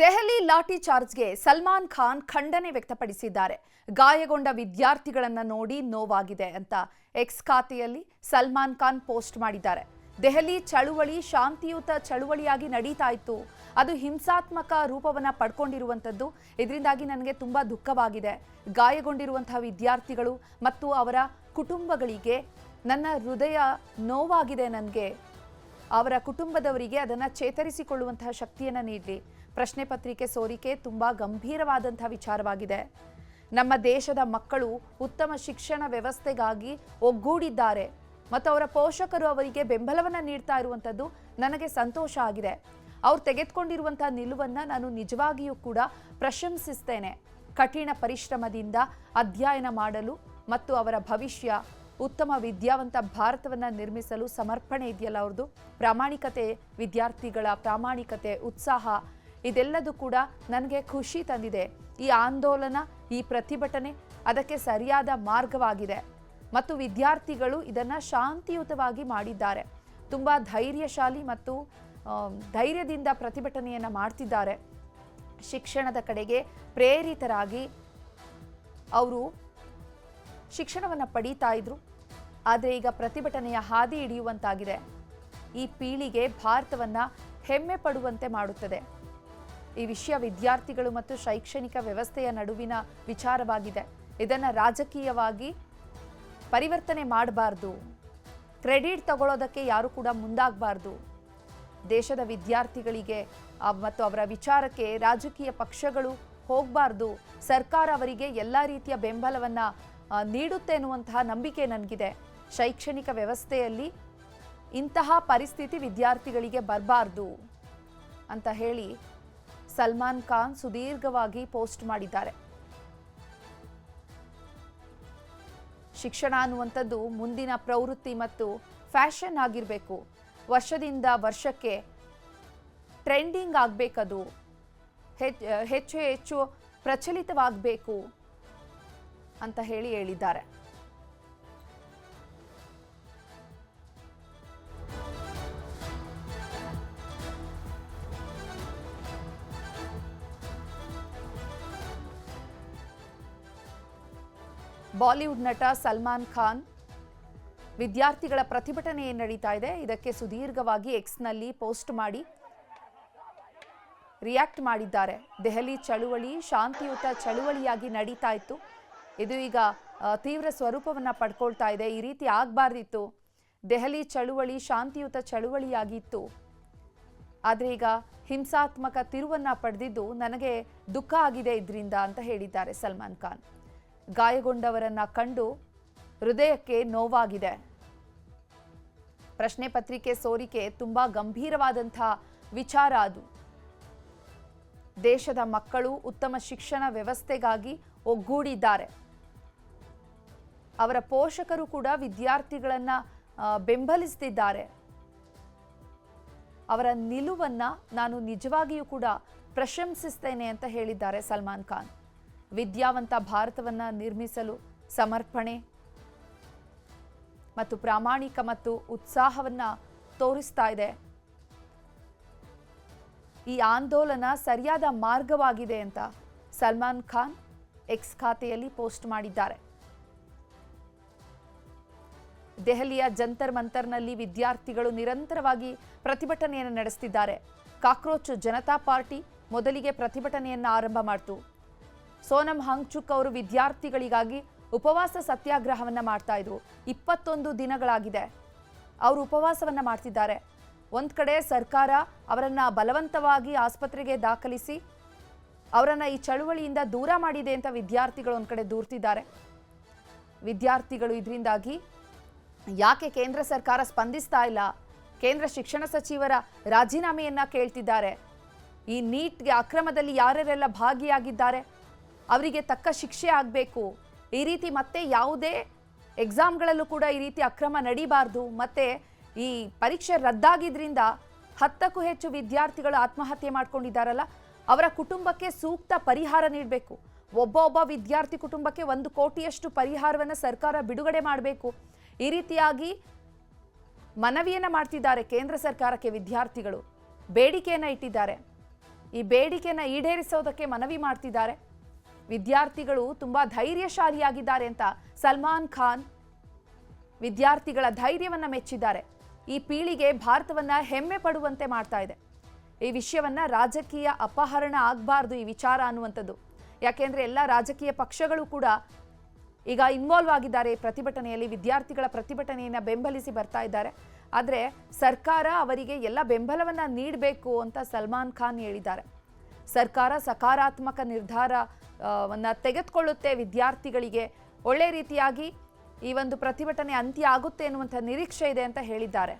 ದೆಹಲಿ ಲಾಠಿ ಚಾರ್ಜ್ಗೆ ಸಲ್ಮಾನ್ ಖಾನ್ ಖಂಡನೆ ವ್ಯಕ್ತಪಡಿಸಿದ್ದಾರೆ. ಗಾಯಗೊಂಡ ವಿದ್ಯಾರ್ಥಿಗಳನ್ನು ನೋಡಿ ನೋವಾಗಿದೆ ಅಂತ ಎಕ್ಸ್ ಖಾತೆಯಲ್ಲಿ ಸಲ್ಮಾನ್ ಖಾನ್ ಪೋಸ್ಟ್ ಮಾಡಿದ್ದಾರೆ. ದೆಹಲಿ ಚಳುವಳಿ ಶಾಂತಿಯುತ ಚಳುವಳಿಯಾಗಿ ನಡೀತಾ ಇತ್ತು, ಅದು ಹಿಂಸಾತ್ಮಕ ರೂಪವನ್ನು ಪಡ್ಕೊಂಡಿರುವಂಥದ್ದು. ಇದರಿಂದಾಗಿ ನನಗೆ ತುಂಬ ದುಃಖವಾಗಿದೆ. ಗಾಯಗೊಂಡಿರುವಂತಹ ವಿದ್ಯಾರ್ಥಿಗಳು ಮತ್ತು ಅವರ ಕುಟುಂಬಗಳಿಗೆ ನನ್ನ ಹೃದಯ ನೋವಾಗಿದೆ. ನನಗೆ ಅವರ ಕುಟುಂಬದವರಿಗೆ ಅದನ್ನು ಚೇತರಿಸಿಕೊಳ್ಳುವಂತಹ ಶಕ್ತಿಯನ್ನು ನೀಡಲಿ. ಪ್ರಶ್ನೆ ಪತ್ರಿಕೆ ಸೋರಿಕೆ ತುಂಬ ಗಂಭೀರವಾದಂತಹ ವಿಚಾರವಾಗಿದೆ. ನಮ್ಮ ದೇಶದ ಮಕ್ಕಳು ಉತ್ತಮ ಶಿಕ್ಷಣ ವ್ಯವಸ್ಥೆಗಾಗಿ ಒಗ್ಗೂಡಿದ್ದಾರೆ ಮತ್ತು ಅವರ ಪೋಷಕರು ಅವರಿಗೆ ಬೆಂಬಲವನ್ನು ನೀಡ್ತಾ ಇರುವಂಥದ್ದು ನನಗೆ ಸಂತೋಷ ಆಗಿದೆ. ಅವ್ರು ತೆಗೆದುಕೊಂಡಿರುವಂತಹ ನಿಲುವನ್ನು ನಾನು ನಿಜವಾಗಿಯೂ ಕೂಡ ಪ್ರಶಂಸಿಸ್ತೇನೆ. ಕಠಿಣ ಪರಿಶ್ರಮದಿಂದ ಅಧ್ಯಯನ ಮಾಡಲು ಮತ್ತು ಅವರ ಭವಿಷ್ಯ ಉತ್ತಮ ವಿದ್ಯಾವಂತ ಭಾರತವನ್ನು ನಿರ್ಮಿಸಲು ಸಮರ್ಪಣೆ ಇದೆಯಲ್ಲ ಅವ್ರದ್ದು, ಪ್ರಾಮಾಣಿಕತೆ, ವಿದ್ಯಾರ್ಥಿಗಳ ಪ್ರಾಮಾಣಿಕತೆ, ಉತ್ಸಾಹ, ಇದೆಲ್ಲದೂ ಕೂಡ ನನಗೆ ಖುಷಿ ತಂದಿದೆ. ಈ ಆಂದೋಲನ, ಈ ಪ್ರತಿಭಟನೆ ಅದಕ್ಕೆ ಸರಿಯಾದ ಮಾರ್ಗವಾಗಿದೆ ಮತ್ತು ವಿದ್ಯಾರ್ಥಿಗಳು ಇದನ್ನು ಶಾಂತಿಯುತವಾಗಿ ಮಾಡಿದ್ದಾರೆ. ತುಂಬ ಧೈರ್ಯಶಾಲಿ ಮತ್ತು ಧೈರ್ಯದಿಂದ ಪ್ರತಿಭಟನೆಯನ್ನು ಮಾಡ್ತಿದ್ದಾರೆ. ಶಿಕ್ಷಣದ ಕಡೆಗೆ ಪ್ರೇರಿತರಾಗಿ ಅವರು ಶಿಕ್ಷಣವನ್ನು ಪಡೀತಾ ಇದ್ರು. ಆದರೆ ಈಗ ಪ್ರತಿಭಟನೆಯ ಹಾದಿ ಹಿಡಿಯುವಂತಾಗಿದೆ. ಈ ಪೀಳಿಗೆ ಭಾರತವನ್ನು ಹೆಮ್ಮೆ ಪಡುವಂತೆ ಮಾಡುತ್ತದೆ. ಈ ವಿಷಯ ವಿದ್ಯಾರ್ಥಿಗಳು ಮತ್ತು ಶೈಕ್ಷಣಿಕ ವ್ಯವಸ್ಥೆಯ ನಡುವಿನ ವಿಚಾರವಾಗಿದೆ. ಇದನ್ನು ರಾಜಕೀಯವಾಗಿ ಪರಿವರ್ತನೆ ಮಾಡಬಾರ್ದು. ಕ್ರೆಡಿಟ್ ತಗೊಳ್ಳೋದಕ್ಕೆ ಯಾರು ಕೂಡ ಮುಂದಾಗಬಾರ್ದು. ದೇಶದ ವಿದ್ಯಾರ್ಥಿಗಳಿಗೆ ಮತ್ತು ಅವರ ವಿಚಾರಕ್ಕೆ ರಾಜಕೀಯ ಪಕ್ಷಗಳು ಹೋಗಬಾರ್ದು. ಸರ್ಕಾರ ಅವರಿಗೆ ಎಲ್ಲ ರೀತಿಯ ಬೆಂಬಲವನ್ನು ನೀಡುತ್ತೆ ಎನ್ನುವಂತಹ ನಂಬಿಕೆ ನನಗಿದೆ. ಶೈಕ್ಷಣಿಕ ವ್ಯವಸ್ಥೆಯಲ್ಲಿ ಇಂತಹ ಪರಿಸ್ಥಿತಿ ವಿದ್ಯಾರ್ಥಿಗಳಿಗೆ ಬರಬಾರ್ದು ಅಂತ ಹೇಳಿ ಸಲ್ಮಾನ್ ಖಾನ್ ಸುದೀರ್ಘವಾಗಿ ಪೋಸ್ಟ್ ಮಾಡಿದ್ದಾರೆ. ಶಿಕ್ಷಣ ಅನ್ನುವಂಥದ್ದು ಮುಂದಿನ ಪ್ರವೃತ್ತಿ ಮತ್ತು ಫ್ಯಾಷನ್ ಆಗಿರಬೇಕು. ವರ್ಷದಿಂದ ವರ್ಷಕ್ಕೆ ಟ್ರೆಂಡಿಂಗ್ ಆಗಬೇಕದು, ಹೆಚ್ಚು ಹೆಚ್ಚು ಪ್ರಚಲಿತವಾಗಬೇಕು ಅಂತ ಹೇಳಿದ್ದಾರೆ. ಬಾಲಿವುಡ್ ನಟ ಸಲ್ಮಾನ್ ಖಾನ್ ವಿದ್ಯಾರ್ಥಿಗಳ ಪ್ರತಿಭಟನೆ ನಡೀತಾ ಇದೆ, ಇದಕ್ಕೆ ಸುದೀರ್ಘವಾಗಿ ಎಕ್ಸ್ನಲ್ಲಿ ಪೋಸ್ಟ್ ಮಾಡಿ ರಿಯಾಕ್ಟ್ ಮಾಡಿದ್ದಾರೆ. ದೆಹಲಿ ಚಳುವಳಿ ಶಾಂತಿಯುತ ಚಳುವಳಿಯಾಗಿ ನಡೀತಾ ಇತ್ತು, ಇದು ಈಗ ತೀವ್ರ ಸ್ವರೂಪವನ್ನು ಪಡ್ಕೊಳ್ತಾ ಇದೆ. ಈ ರೀತಿ ಆಗಬಾರ್ದಿತ್ತು. ದೆಹಲಿ ಚಳುವಳಿ ಶಾಂತಿಯುತ ಚಳುವಳಿಯಾಗಿತ್ತು, ಆದರೆ ಈಗ ಹಿಂಸಾತ್ಮಕ ತಿರುವನ್ನು ಪಡೆದಿದ್ದು ನನಗೆ ದುಃಖ ಆಗಿದೆ ಇದರಿಂದ ಅಂತ ಹೇಳಿದ್ದಾರೆ ಸಲ್ಮಾನ್ ಖಾನ್. ಗಾಯಗೊಂಡವರನ್ನ ಕಂಡು ಹೃದಯಕ್ಕೆ ನೋವಾಗಿದೆ. ಪ್ರಶ್ನೆ ಪತ್ರಿಕೆ ಸೋರಿಕೆ ತುಂಬ ಗಂಭೀರವಾದಂಥ ವಿಚಾರ ಅದು. ದೇಶದ ಮಕ್ಕಳು ಉತ್ತಮ ಶಿಕ್ಷಣ ವ್ಯವಸ್ಥೆಗಾಗಿ ಒಗ್ಗೂಡಿದ್ದಾರೆ. ಅವರ ಪೋಷಕರು ಕೂಡ ವಿದ್ಯಾರ್ಥಿಗಳನ್ನು ಬೆಂಬಲಿಸ್ತಿದ್ದಾರೆ. ಅವರ ನಿಲುವನ್ನು ನಾನು ನಿಜವಾಗಿಯೂ ಕೂಡ ಪ್ರಶಂಸಿಸ್ತೇನೆ ಅಂತ ಹೇಳಿದ್ದಾರೆ ಸಲ್ಮಾನ್ ಖಾನ್. ವಿದ್ಯಾವಂತ ಭಾರತವನ್ನು ನಿರ್ಮಿಸಲು ಸಮರ್ಪಣೆ ಮತ್ತು ಪ್ರಾಮಾಣಿಕ ಮತ್ತು ಉತ್ಸಾಹವನ್ನು ತೋರಿಸ್ತಾ ಇದೆ. ಈ ಆಂದೋಲನ ಸರಿಯಾದ ಮಾರ್ಗವಾಗಿದೆ ಅಂತ ಸಲ್ಮಾನ್ ಖಾನ್ ಎಕ್ಸ್ ಖಾತೆಯಲ್ಲಿ ಪೋಸ್ಟ್ ಮಾಡಿದ್ದಾರೆ. ದೆಹಲಿಯ ಜಂತರ್ ಮಂತರ್ನಲ್ಲಿ ವಿದ್ಯಾರ್ಥಿಗಳು ನಿರಂತರವಾಗಿ ಪ್ರತಿಭಟನೆಯನ್ನು ನಡೆಸುತ್ತಿದ್ದಾರೆ. ಕಾಕ್ರೋಚ್ ಜನತಾ ಪಾರ್ಟಿ ಮೊದಲಿಗೆ ಪ್ರತಿಭಟನೆಯನ್ನು ಆರಂಭ ಮಾಡಿತು. ಸೋನಂ ವಾಂಗ್ಚುಕ್ ಅವರು ವಿದ್ಯಾರ್ಥಿಗಳಿಗಾಗಿ ಉಪವಾಸ ಸತ್ಯಾಗ್ರಹವನ್ನು ಮಾಡ್ತಾ ಇದ್ರು. 21 ದಿನಗಳಾಗಿದೆ ಅವರು ಉಪವಾಸವನ್ನು ಮಾಡ್ತಿದ್ದಾರೆ. ಒಂದು ಕಡೆ ಸರ್ಕಾರ ಅವರನ್ನು ಬಲವಂತವಾಗಿ ಆಸ್ಪತ್ರೆಗೆ ದಾಖಲಿಸಿ ಅವರನ್ನು ಈ ಚಳುವಳಿಯಿಂದ ದೂರ ಮಾಡಿದೆ ಅಂತ ವಿದ್ಯಾರ್ಥಿಗಳು ಒಂದು ಕಡೆ ದೂರ್ತಿದ್ದಾರೆ. ವಿದ್ಯಾರ್ಥಿಗಳು ಇದರಿಂದಾಗಿ ಯಾಕೆ ಕೇಂದ್ರ ಸರ್ಕಾರ ಸ್ಪಂದಿಸ್ತಾ ಇಲ್ಲ, ಕೇಂದ್ರ ಶಿಕ್ಷಣ ಸಚಿವರ ರಾಜೀನಾಮೆಯನ್ನು ಕೇಳ್ತಿದ್ದಾರೆ. ಈ ನೀಟ್ಗೆ ಅಕ್ರಮದಲ್ಲಿ ಯಾರ್ಯಾರೆಲ್ಲ ಭಾಗಿಯಾಗಿದ್ದಾರೆ ಅವರಿಗೆ ತಕ್ಕ ಶಿಕ್ಷೆ ಆಗಬೇಕು. ಈ ರೀತಿ ಮತ್ತೆ ಯಾವುದೇ ಎಕ್ಸಾಮ್ಗಳಲ್ಲೂ ಕೂಡ ಈ ರೀತಿ ಅಕ್ರಮ ನಡೀಬಾರ್ದು. ಮತ್ತು ಈ ಪರೀಕ್ಷೆ ರದ್ದಾಗಿದ್ದರಿಂದ 10ಕ್ಕೂ ಹೆಚ್ಚು ವಿದ್ಯಾರ್ಥಿಗಳು ಆತ್ಮಹತ್ಯೆ ಮಾಡ್ಕೊಂಡಿದ್ದಾರಲ್ಲ, ಅವರ ಕುಟುಂಬಕ್ಕೆ ಸೂಕ್ತ ಪರಿಹಾರ ನೀಡಬೇಕು. ಒಬ್ಬ ವಿದ್ಯಾರ್ಥಿ ಕುಟುಂಬಕ್ಕೆ 1 ಕೋಟಿಯಷ್ಟು ಪರಿಹಾರವನ್ನು ಸರ್ಕಾರ ಬಿಡುಗಡೆ ಮಾಡಬೇಕು. ಈ ರೀತಿಯಾಗಿ ಮನವಿಯನ್ನು ಮಾಡ್ತಿದ್ದಾರೆ ಕೇಂದ್ರ ಸರ್ಕಾರಕ್ಕೆ. ವಿದ್ಯಾರ್ಥಿಗಳು ಬೇಡಿಕೆಯನ್ನು ಇಟ್ಟಿದ್ದಾರೆ. ಈ ಬೇಡಿಕೆನ ಈಡೇರಿಸೋದಕ್ಕೆ ಮನವಿ ಮಾಡ್ತಿದ್ದಾರೆ. ವಿದ್ಯಾರ್ಥಿಗಳು ತುಂಬಾ ಧೈರ್ಯಶಾಲಿಯಾಗಿದ್ದಾರೆ ಅಂತ ಸಲ್ಮಾನ್ ಖಾನ್ ವಿದ್ಯಾರ್ಥಿಗಳ ಧೈರ್ಯವನ್ನ ಮೆಚ್ಚಿದ್ದಾರೆ. ಈ ಪೀಳಿಗೆ ಭಾರತವನ್ನ ಹೆಮ್ಮೆ ಪಡುವಂತೆ ಮಾಡ್ತಾ ಇದೆ. ಈ ವಿಷಯವನ್ನ ರಾಜಕೀಯ ಅಪಹರಣ ಆಗಬಾರ್ದು ಈ ವಿಚಾರ ಅನ್ನುವಂಥದ್ದು. ಯಾಕೆಂದ್ರೆ ಎಲ್ಲ ರಾಜಕೀಯ ಪಕ್ಷಗಳು ಕೂಡ ಈಗ ಇನ್ವಾಲ್ವ್ ಆಗಿದ್ದಾರೆ ಪ್ರತಿಭಟನೆಯಲ್ಲಿ. ವಿದ್ಯಾರ್ಥಿಗಳ ಪ್ರತಿಭಟನೆಯನ್ನ ಬೆಂಬಲಿಸಿ ಬರ್ತಾ ಇದ್ದಾರೆ. ಆದರೆ ಸರ್ಕಾರ ಅವರಿಗೆ ಎಲ್ಲ ಬೆಂಬಲವನ್ನ ನೀಡಬೇಕು ಅಂತ ಸಲ್ಮಾನ್ ಖಾನ್ ಹೇಳಿದ್ದಾರೆ. ಸರ್ಕಾರ ಸಕಾರಾತ್ಮಕ ನಿರ್ಧಾರವನ್ನ ತೆಗೆದುಕೊಳ್ಳುತ್ತೆ, ವಿದ್ಯಾರ್ಥಿಗಳಿಗೆ ಒಳ್ಳೆ ರೀತಿಯಾಗಿ ಈ ಒಂದು ಪ್ರತಿಭಟನೆ ಅಂತ್ಯ ಆಗುತ್ತೆ ಎನ್ನುವಂಥ ನಿರೀಕ್ಷೆ ಇದೆ ಅಂತ ಹೇಳಿದ್ದಾರೆ.